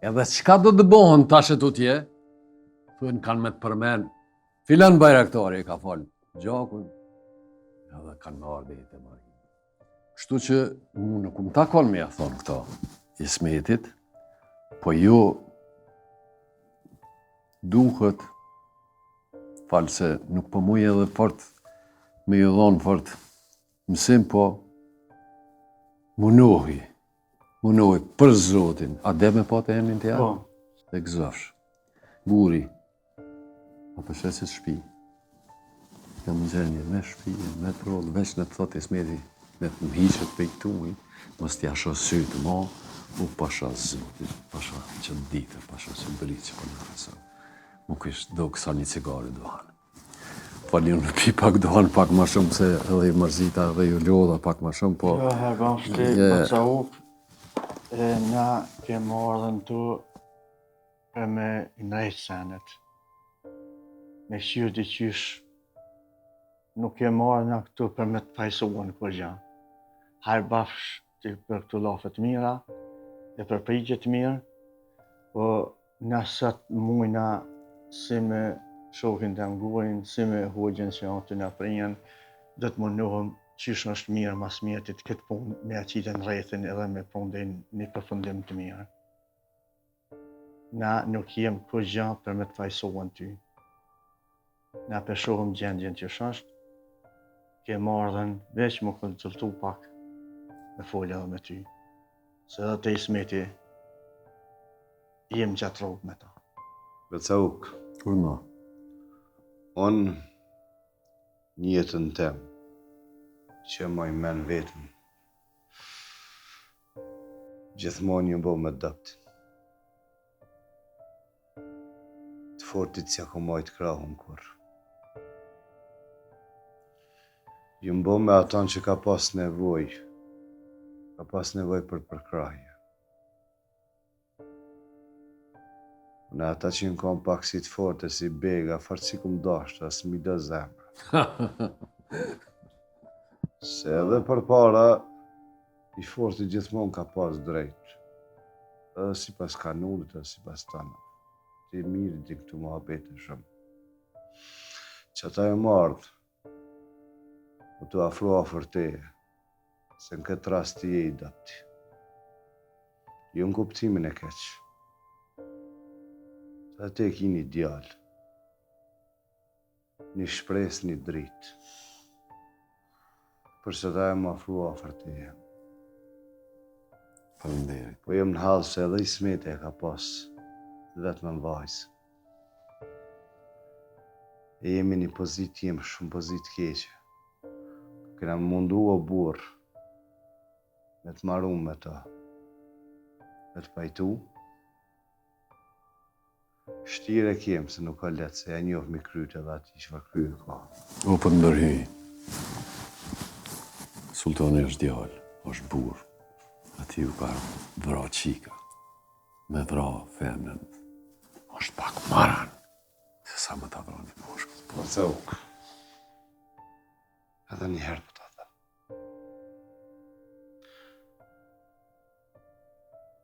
edhe qka do të bohën tash e tutje, thunë kanë me të përmenë, filan bajraktari ka falë gjakun, edhe kanë me ardhe i të marrë. Kështu që mu nuk më takon me ja thonë këta Ismetit, po jo duhet, falë se nuk po muj edhe fort me ju dhonë fort mësim, po munohi për Zotin. A de me po të emnin të janë? Po. Të gëzofsh. Guri, a përshesit shpi. Jam në gjenje me shpi, me të rollë, veç në të thot Ismeti, me të më hiqët për i këtumi, mos t'ja sho sytë ma, u pasha Zotit, pasha që në ditë, pasha që në bërit që për në rësë. Mu kështë do kësa një cigare dohanë. Falin në pi pak dohanë pak ma shumë, se edhe i mërzita edhe ju lodha pak ma shumë, po... Jo, hergon, shti, përca up, na kemë ardhën tu për me i nëjtë senet. Me shqyrë t'i qysh, nuk kemë ardhën na këtu për me të pajsuan kur gjanë. Hajrë bafsh t'i për këtu lafët mira, dhe për prigjet mirë, po na sot mujna si me shohin të ngurin, si me hoxhen që janë të nga prinjen, dhe të mundohëm qysh është mirë, mas mirë të këtë punë me aqitën rrethin edhe me punë një përfundim të mirë. Na nuk jem kur gjanë për me të fajsohen ty. Na përshohëm gjendjen që është, ke ardhen veç më konsultu pak me folja dhe me ty. Se dhe të Ismeti, jem gjatë rogë me ta. Becauk, Kur ma? unë njëtën tem, që ma i men vetëm, gjithmonë një bo me dëptin. Të fortit që ako majtë krahun kur. Ju mbo me aton që ka pas nevoj për përkrahje. Në ata që në kom pak si të forte, si bega, farë si kum dashtë, as mi do zemra. Se edhe për para, i forti gjithmonë ka pas drejt. Edhe si pas kanunit, edhe si pas tanë. Ti mirë ti këtu më hapete shumë. Që ata e mardë, më të afro afer teje, se në këtë rast ti je i dapti. Jo në kuptimin e keqë. Sa te ki një djallë, një shpres, një dritë, përse ta e më afrua afer teje. Faleminderit. Po jem në halë se edhe Ismeti e ka pas vetëm në vajzë. E jemi një pozitë, jem shumë pozitë keqe. Kena mundu o burë me të maru me ta, me të pajtu, Shtire kem se nuk ka letë, se e njoh me kryt edhe ati që va kryt ka. O, për ndërhy. Sultani është djallë, është burë. Ati ju ka vra qika. Me vra femnën. është pak maran. Se sa më ta vrani moshkët. Po të edhe një herë po ta them.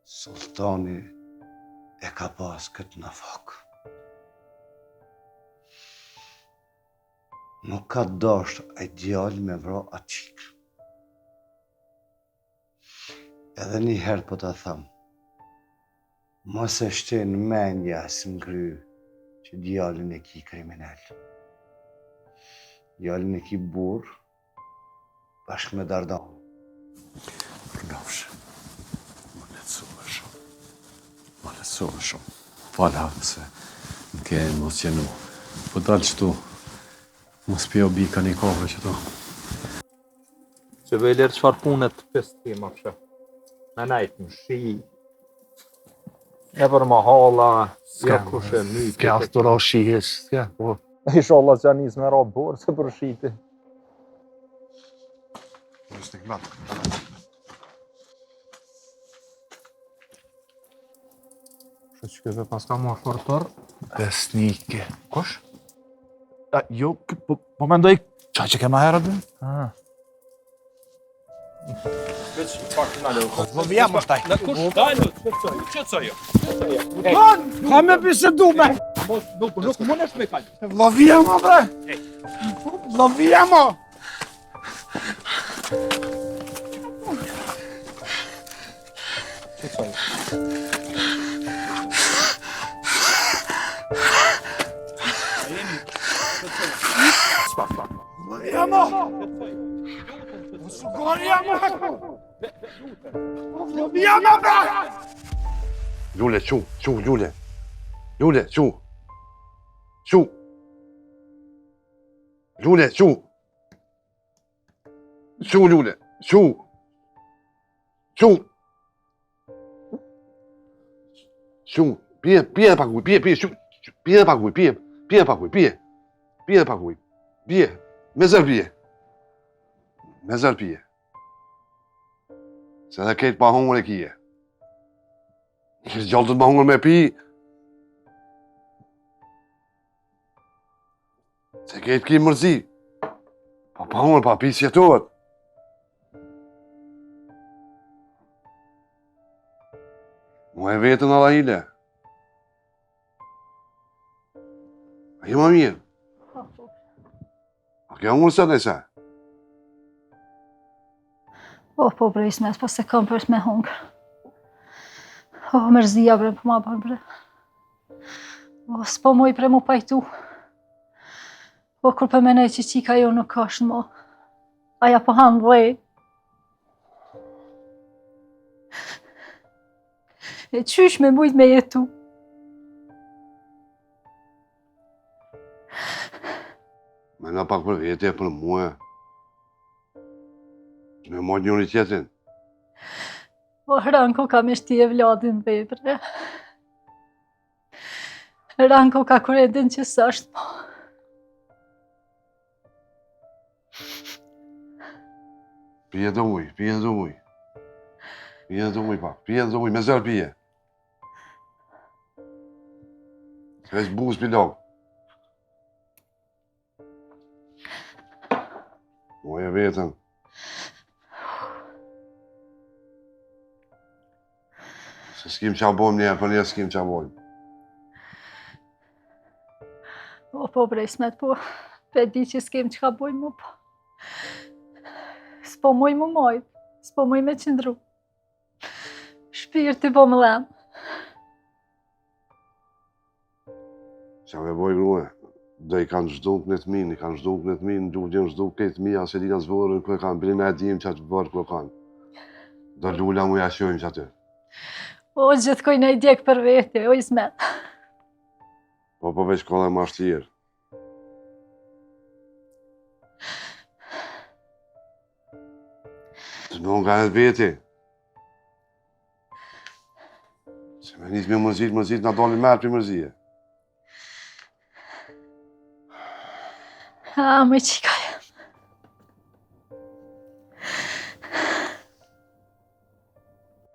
Sultani e ka pas këtë në fak. Nuk ka dasht ai djalë me vra atë qikë. Edhe një herë po ta them. Mos e shten mendja së ngry që djalin e ki kriminal. Djalin e ki burr bashkë me Dardan. Përnafsh. Më letësove shumë. Më letësove shumë. Fala se më ke emocionu. Po dalë qëtu. Mos pjo bika një kohë qëtu. Se vejler qëfar punet pës ti më fshë. Me najtë më shi. E për më hala, s'ka kushe mytë. S'ka të ra shihes, s'ka, po. Inshallah që anis me ra borë se për shiti. Shë që këve pas ka ma shortor. Besnike. Kush? Jo, po mendoj qa që ke ma herët dhe? Veç pak në alë. Vëmjam është taj. Në kush dalë, qëtësoj jo. Ka me bisedu me. Nuk mënesh me kalë. Vëmjam o bre. Vëmjam o. Vëmjam o. Lule, qu, Lule. Lule, qu. Qu. Lule, qu. Qu, Lule, qu. Qu. Qu. Pije dhe pak uj, pije, qu. Pije dhe pak uj, pije dhe pak uj, pije. Pije dhe pak uj. Pije. Me zër pije. Me zër pije. Se dhe ketë pa hungër e kije. Kështë gjallë të të ma hungër me pi. Se ketë ki mërzi. Pa hungër, pa pi si jetohet. Mu e vetën alla hile. A je ma mirë? A ke hungër së nëse? Po bre, Ismet, po se kam për me hungër. Mërzia bre, po ma bërë bre. S'po moj bre mu pajtu. Kur për menej që qika jo nuk është mo. Aja po hanë dhej. E qysh me mujt me jetu. Me nga pak për vete, për muë. Me mojt njëri tjetrin. Ranko ka me shti e vladin dhe bre. Ranko ka kuredin që sashtë po. Pije dhe uj, pije dhe uj. Pije dhe uj pak, pije dhe uj, me zërë pije. Veç buz pilog. Moj e vetën. Se s'kim qa bojmë njerë, për njerë s'kim qa bojmë. Po bre, Ismet, po. Pe di që s'kem që ka bojmë mu po. S'po moj mu mojt, s'po moj me qëndru. Shpirti po më lem. Qa me boj grue, dhe i kanë zhduk në të minë, i kanë zhduk në të minë, duke gjenë zhduk këtë mija, se di kanë zvorën kërë kanë, bërë e dim që atë bërë kërë kanë. Do lula mu jashojmë që atë. O, gjithë koj në i djekë për vete, o Ismet. Po veç ka dhe ma shtjerë. Të në nga edhe veti. Se me njës me mërzit, nga dalin merë për mërzije. Me qika.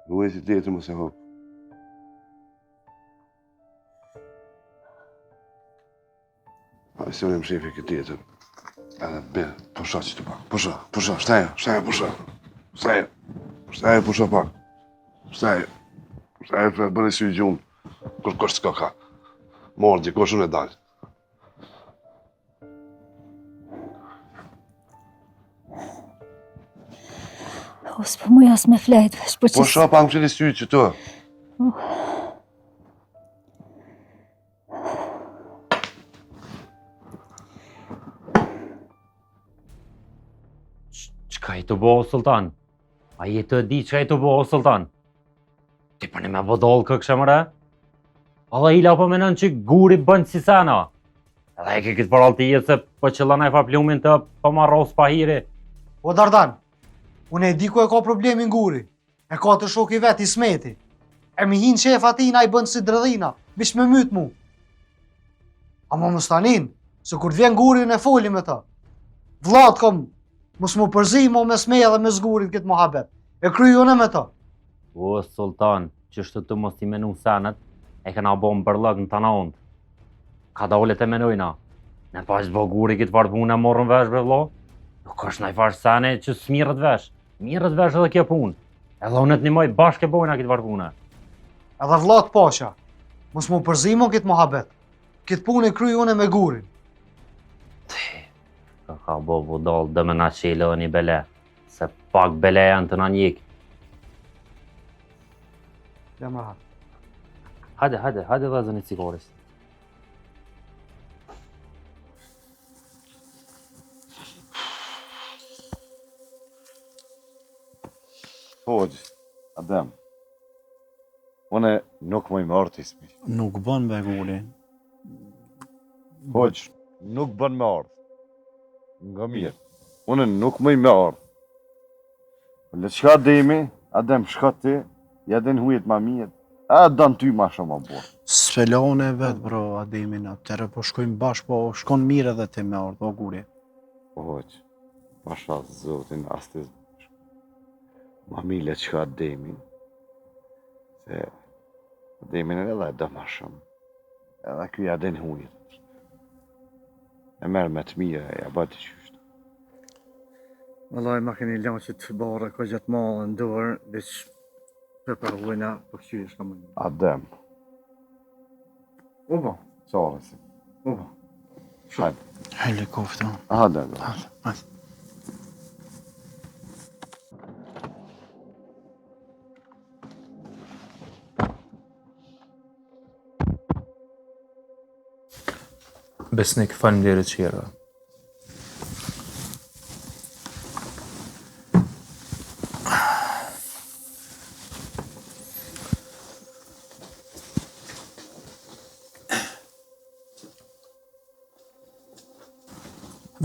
Luajti tjetër mos e hop. Se unë më shefi këtë tjetër. Edhe be, pusha që të pak. Pusha, shtaja, pusha. Shtaja, pusha pak. Shtaja, për bërë si i gjumë. Kur kështë s'ka ka. Morë, dikosh unë e dalë. O, s'po mu jas me flejt, vesh, po që... Pusha pak më qëli sy që të. Qka i të bo, Sultan? A i të di qka i të bo, Sultan? Ti përni me vodol kë kështë mëre? Alla ila po menon që guri bënë si sena. Edhe e ke këtë për altijet se po qëllana e fa plumin të po marros pahiri. O Dardan, unë e di ku e ka problemin guri. E ka të shok i vet Ismeti. E mi hinë qef atina i bënë si dredhina, bish me mytë mu. Ama më stanin, se kur të vjen guri në foli me ta. Vlat kom, mos mu përzi mo me smeja dhe me zgurit këtë mohabet. E kryu une me ta. O, Sultan, që shtë të mos t'i menu senet, e këna bo më bërlëk në tana ondë. Ka dolet e menojna. Ne pa që t'bo guri këtë farë punë e morën vesh, bre vlo? Nuk është naj farë sene që s'mirët vesh. Mirët vesh edhe kje punë. Edhe unë të një moj bashkë e bojna këtë farë punë. Edhe vlat pasha, mos mu përzi mo këtë mohabet. Këtë punë e kryu une me gurin. Ka bo vodol dhe me na qele dhe një bele. Se pak bele janë të na njek. Jam rahat. Hajde dhe zëni cikoris. Hoxh, Adem. Unë nuk më i marrë të ismi. Nuk bën me guri. Hoxh, nuk bën me ardhë. Nga mirë. Unë nuk më i marrë. Le qka demi, Adem shka ti, ja den hujet ma mirë. A dan ty ma shumë a bërë. Sfelone vetë, bro, Ademin, atëre po shkojmë bashkë, po shkon mirë edhe ti me ardhë, o guri. Hoxh, pasha zotin astis. Ma mile qka Ademin. Se Ademin edhe e do ma shumë. Edhe kjo ja den hujet. E merë me të mire, ja bëti qyshtë. Vallaj ma keni lanqit barë ko gjatë malë në dorë, veç për hujna për këqyri shka më një. Adem. Uba. Qarësi. Uba. Hajde. Helikofta. Hajde. Hajde. Besnik, faleminderit që jera.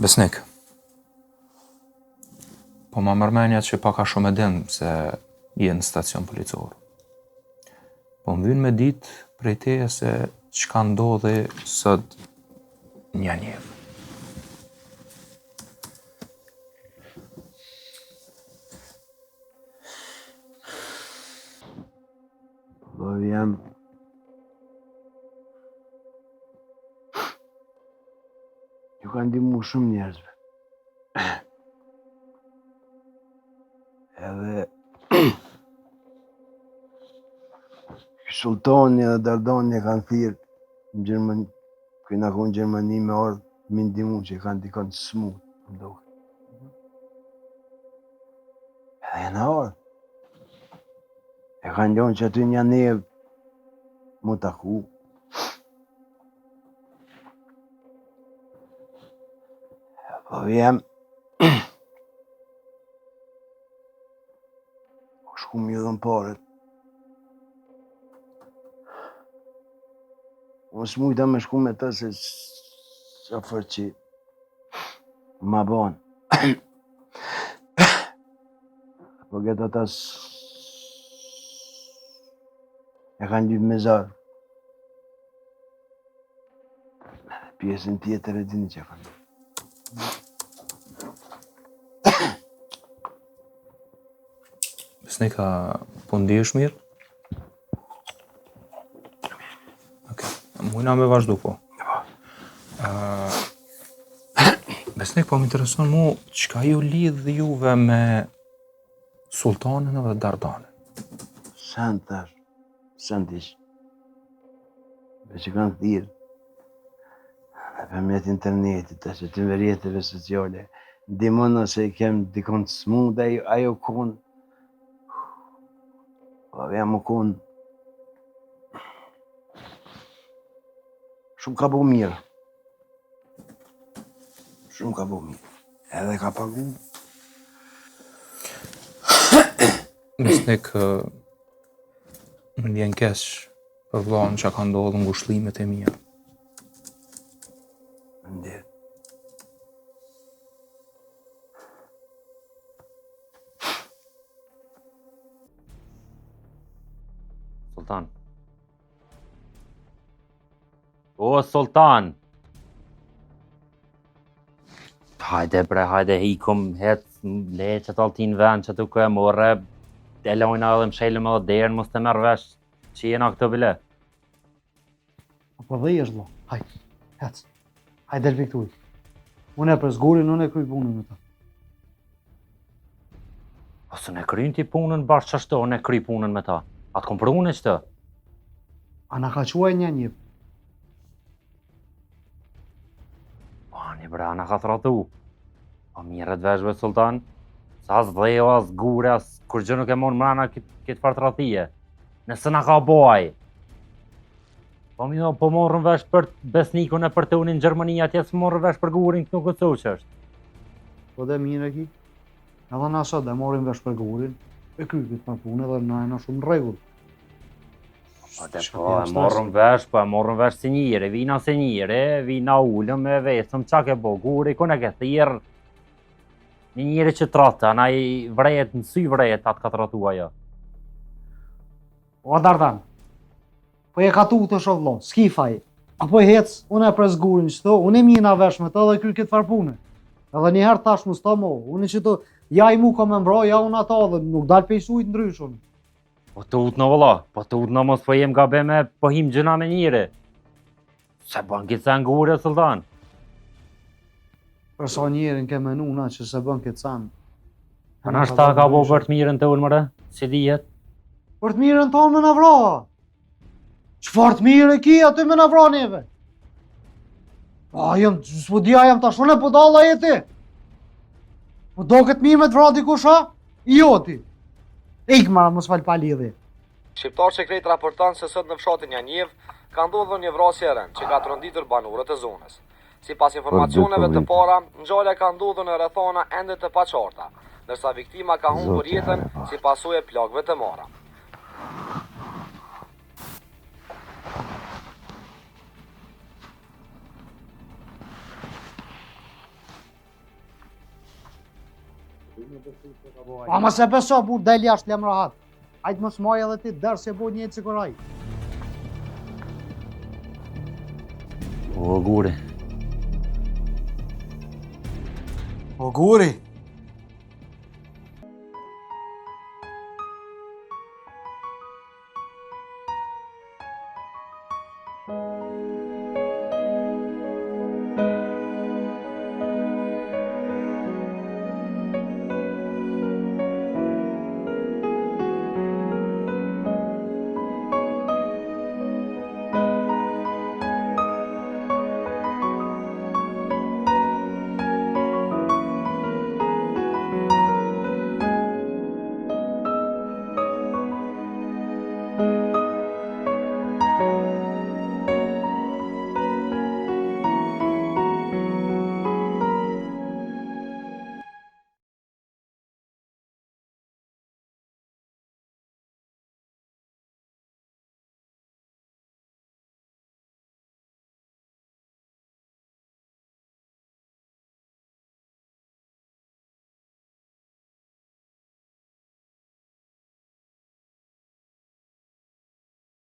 Besnik, po ma mërmenja që paka shumë e dim se je në stacion policor. Po më vyn me ditë prej teje se çka ndodhi sot një njëv. Po jam... Ju ka ndihmu shumë njerëzve. Edhe... Sultani dhe Dardani e kanë thirrë në Gjermani, këna konë në Gjermani me ardhë, mi ndihmu që e kanë dikon smut, më duket. Edhe janë ardhë. E kanë gjonë që aty një nevë mu taku. Po vjem... Po shku mi dhën paret. Unë s'mujta me shku me ta se shofër që ma banë. Po këtë ata e kanë lypë me zarë. Pjesën tjetër e dini që kanë. Besnika, po ndihesh mirë? Okej, mujna me vazhdu po. Besnik, po më intereson mu, çka ju lidh juve me Sultanin edhe Dardanin? Sen tash, sen dish. Veç që kanë thirë. Dhe përmet internetit, tash të rrjeteve sociale. Ndihmon nëse kem dikon të smut, ajo kon. Po jam u kon. Shumë ka bu mirë. Shumë ka bu mirë. Edhe ka pagu. Besnik, më ndjen keq për vllahun që ka ndodhur ngushëllimet e mia. Ndjet. Sultan. O Sultan. Hajde bre, hajde hikum, het leqet altin vend që tu ku e morre, e lojna edhe më shelëm edhe derën, mos të merr vesh që jena këto bile. Po dhe jesh vlla. Hajde, hec. Hajde del piktuj. Unë e për zgurin, unë e kryj punën me ta. Ose ne kryjnë ti punën bashkë qashto, ne kryj punën me ta. Atë kom për unë qëtë? A na ka quaj një. Një bre, na ka thratu. Po mirët veshve, Sultan. Sa as dhejo, as gure, as kur gjë nuk e mon mrana këtë fartratije. Nëse na ka boj. Po morën vesh për besnikun e për të unin në Gjermani, atje s'më morën vesh për gurin këtë nuk këtë që është. Po dhe mire ki. Edhe na sot dhe morim vesh për gurin, e kryj këtë për punë edhe na e na shumë regull. Po e morën vesh si njëre, vina si njëre, vina ullëm e vesëm, qa ke bo, guri, kone ke thirë, një njëri që tratë, na i vrejet, në sy vrejet atë ka tratu ajo. O Dardan, po e ka tu të shovlo, s'ki faj, apo e hec, unë e pres gurin që to, unë e mina vesh me të dhe kryj këtë farpune. Edhe njëherë tash mu s'ta mo, unë që të, ja i mu ka me mbro, ja unë ata dhe nuk dalë pej sujt ndryshun. Po të utë në vëlla, po të utë në mos po jem gabe me po him gjëna me njëri. Se bën këtë sen gure, Sultan. Për sa njerin ke menuna që se bën këtë sen. A na shta ka bo për të mirën të unë mëre, si dijet? Për të mirën tonë me navra. Qëfar të mirë e ki aty me navra neve? A jem, s'po dhja jem tash, unë e po dalla e ti. Po do këtë mirë me të vra dikusha? Jo ti. Ikma, mos fal pa lidhje. Shqiptar sekret raporton se sot në fshatin Janjev ka ndodhur një vrasje e rënd që ka tronditër banorët e zonës. Sipas informacioneve të para, ngjarja ka ndodhur në rrethana ende të paqarta, ndërsa viktima ka humbur jetën si pasojë e plagëve të marra. Pa më se beso, bur, del jashtë lem rahat. Hajtë më smaj edhe ti dërë se bo njëtë si kuraj. O, guri. O, guri.